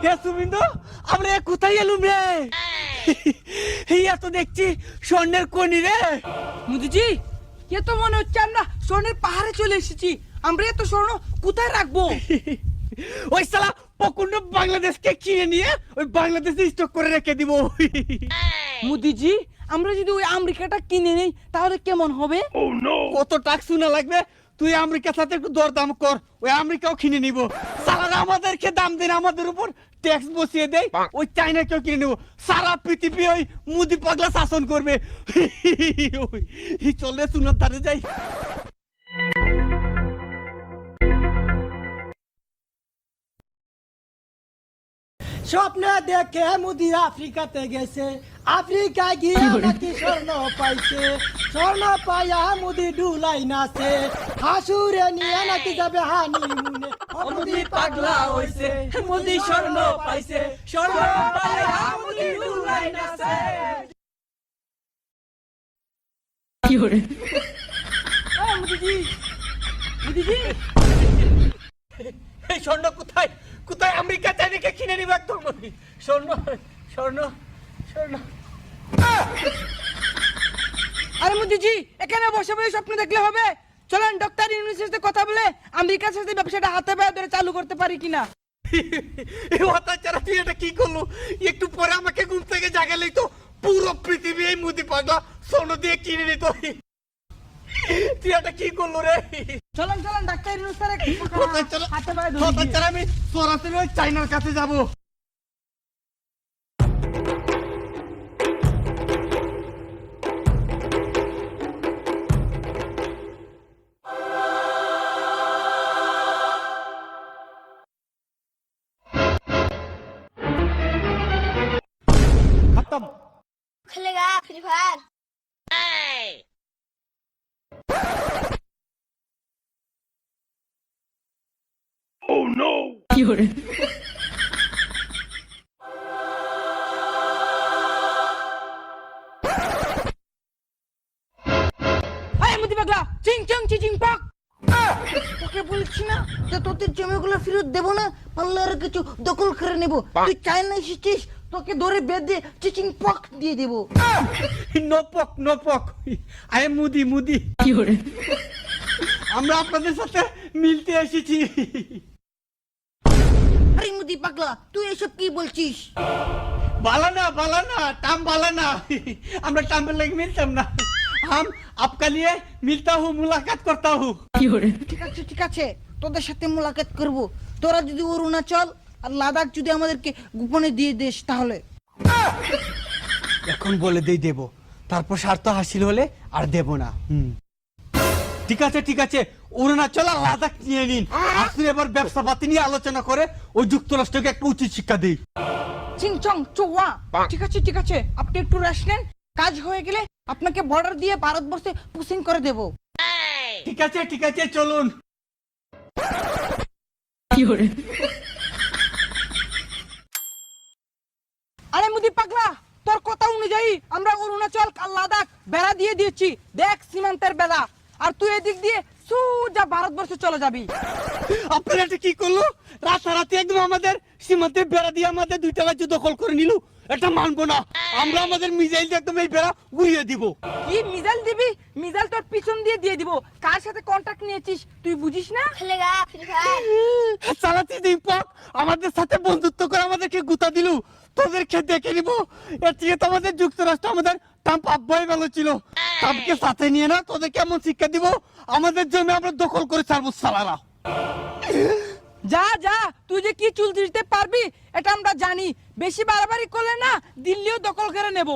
হে সুমিন্দু, আমরা কোথায় এলুম রে? ইয়া তো দেখছি স্বর্ণের কোনি রে। মুদিজি, এ তো মনে হচ্ছে আমরা স্বর্ণের পাহাড়ে চলে এসেছি। আমরা এত স্বর্ণ কোথায় রাখবো? ওই শালা পকুন্ড বাংলাদেশকে কিনে নিয়ে ওই বাংলাদেশে স্টক করে রেখে দিব। মুদিজি, আমরা যদি ওই আমেরিকাটা কিনে নেই তাহলে কেমন হবে? কত টাকা শোনা লাগবে? তুই আমেরিকার সাথে একটু দরদাম কর, ওই আমেরিকাও কিনে নিব। সারা আমাদেরকে দাম দেন, আমাদের উপর ট্যাক্স বসিয়ে দেয়, ওই চাইনাকেও কিনে নিব। সারা পৃথিবী ওই মুদি পাগলা শাসন করবে। চলে শুনার ধারে যাই। স্বপ্ন দেখে মুদি আফ্রিকাতে গেছে, আফ্রিকা গিয়ে নাকি স্বর্ণ পাইছে, স্বর্ণ পাইয়া মুদি ডুলাই নাচে, হাসুরে নিয়ে নাকি যাবে হানিমুনে। মুদি পাগলা হইছে, মুদি স্বর্ণ পাইছে, স্বর্ণ পাইয়া মুদি ডুলাই নাচে। মুদিজি, মুদিজি, এই স্বর্ণ কোথায়? কোথায়? আমেরিকা চাইনাকে কিনে নিব একদম। স্বর্ণ, স্বর্ণ, স্বর্ণ। আরে মুদিজি, এখানে বসে বসে স্বপ্ন দেখলে হবে? চলেন ডক্টর ইউনুসের সাথে কথা বলে আমেরিকার সাথে ব্যবসাটা হাতে পায়ে ধরে চালু করতে পারি কিনা। এই হতাচারা তুই এটা কি করলো? একটু পরে আমাকে ঘুম থেকে জাগালেই তো পুরো পৃথিবী এই মুদি পাগলা স্বর্ণ দিয়ে কিনে নিত। তুই এটা কি করলো রে? চলেন চলেন ডাক্তার ইউনুস স্যার হাতে পায়ে ধরে হতাচারা আমি সরাসরি ওই চাইনার কাছে যাবো। खत्म। खेलेगा फ्री फायर। Oh no! আরে মুদি পাগলা, চিং চিং চিং পাক। তোকে বলছি না যে তোদের জমিগুলো ফেরত দেবো না, পারলে আর কিছু দখল করে নেব। তুই চাইনা এসেছিস, তোকে ধরে বেঁধে চিচিং পক দিয়ে দেবো। No pok, no pok. I am মুদি মুদি। আমরা আপনাদের সাথে মিলতে এসেছি। আরে মুদি পাগলা, তুই এসব কি বলছিস? बालाना टाम बालाना। আমরা টাম্বের লাগে মিলতাম না। हम आपका लिए मिलता हूँ, मुलाकात करता हूँ। ঠিক আছে, তোদের সাথে মোলাকাত করব। তোরা যদি অরুণাচল আর লাদাখ যদি আমাদেরকে গোপনে দিয়ে দিস তাহলে। এখন বলে দেব, তারপর স্বার্থ হাসিল হলে আর দেব না। ঠিক আছে, অরুণাচল আর লাদাখ নিয়ে নিন। আসলে এবার ব্যবসা পাতি নিয়ে আলোচনা করে ওই যুক্তরাষ্ট্রকে একটা উচিত শিক্ষা দিই। চিংচং চৌয়া। ঠিক আছে, আপনি একটু রেস্ট নেন। কাজ হয়ে গেলে আপনাকে বর্ডার দিয়ে ভারতবর্ষে পুশিং করে দেব। ঠিক আছে চলুন। আরে মুদি পাগলা, তোর কথা অনুযায়ী আমরা অরুণাচল আর লাদাখ বেড়া দিয়ে দিয়েছি। দেখ সীমান্তের বেড়া, আর তুই এদিক দিয়ে সোজা ভারতবর্ষে চলে যাবি। আপনারা এটা কি করলো? রাতারাতি একদম আমাদের সীমান্তে বেড়া দিয়ে আমাদের দুইটা রাজ্য দখল করে নিল। এটা মানবো না। আমরা আমাদের মিসাইল দিয়ে একদম এই বেড়া উড়িয়ে দিব। কি মিসাইল দিবি? মিসাইল তোর পিছন দিয়ে দিব। কার সাথে কন্ট্যাক্ট নিয়েছিস তুই বুঝিস না? खेलेगा फ्री फायर। চালাচ্ছি দীপক, আমাদের সাথে বন্ধুত্ব করে আমাদেরকে গুতা দিলু। তোদেরকে দেখে নিব। এর থেকে তো আমাদের যুক্তরাষ্ট্র আমাদের ট্রাম্প আব্বাই ভালো ছিল। ট্রাম্পকে সাথে নিয়ে না তোদের কেমন শিক্ষা দিব? আমাদের জমি আমরা দখল করে ছাড়বো সালারা। যা তুই যে কি চুল দিতে পারবি এটা আমরা জানি। বেশি বাড়াবাড়ি করলে না দিল্লিও দখল করে নেব।